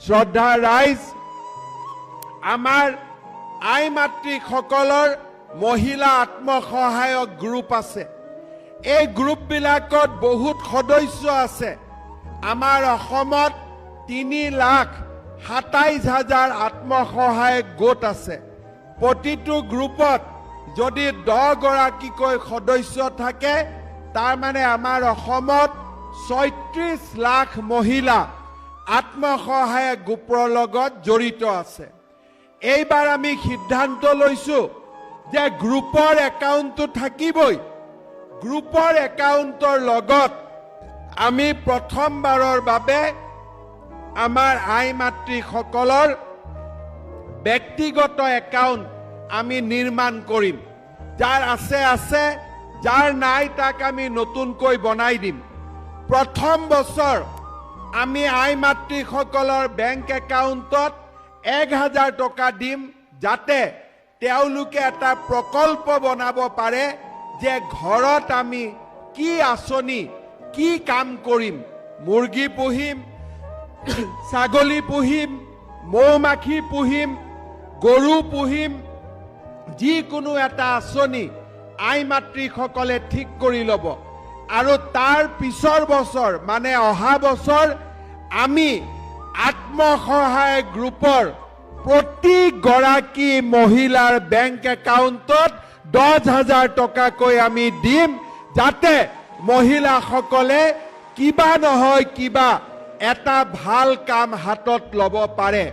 শ্ৰদ্ধা ৰাইজ, আমাৰ আই মাতৃসকলৰ মহিলা আত্মসহায়ক গ্ৰুপ আছে। এই গ্ৰুপবিলাকত বহুত সদস্য আছে। আমাৰ অসমত 3,27,000 আত্মসহায়ক গোট আছে। প্ৰতিটো গ্ৰুপত যদি 10 গৰাকীকৈ সদস্য থাকে, তাৰ মানে আমাৰ অসমত 36 লাখ মহিলা আত্মসহায়ক গোটৰ লগত জড়িত আছে। এইবাৰ আমি সিদ্ধান্ত লৈছো যে গ্ৰুপৰ একাউণ্টটো থাকিবই। গ্ৰুপৰ একাউণ্টৰ লগত আমি প্ৰথমবাৰৰ বাবে আমাৰ আই মাতৃসকলৰ ব্যক্তিগত একাউণ্ট আমি নিৰ্মাণ কৰিম। যাৰ আছে আছে, যাৰ নাই তাক আমি নতুনকৈ বনাই দিম। প্ৰথম বছৰ আমি আই মাতৃসকলৰ বেংক একাউণ্টত 1,000 টকা দিম, যাতে তেওঁলোকে এটা প্ৰকল্প বনাব পাৰে যে ঘৰত আমি কি আঁচনি, কি কাম কৰিম। মুৰ্গী পুহিম, ছাগলী পুহিম, মৌ-মাখি পুহিম, গৰু পুহিম, যিকোনো এটা আঁচনি আই মাতৃসকলে ঠিক কৰি ল'ব। আৰু তাৰ পিছৰ বছৰ মানে অহা বছৰ আমি আত্মসহায়ক গ্ৰুপৰ প্ৰতিগৰাকী মহিলাৰ বেংক একাউণ্টত 10,000 টকাকৈ আমি দিম, যাতে মহিলাসকলে কিবা নহয় কিবা এটা ভাল কাম হাতত ল'ব পাৰে।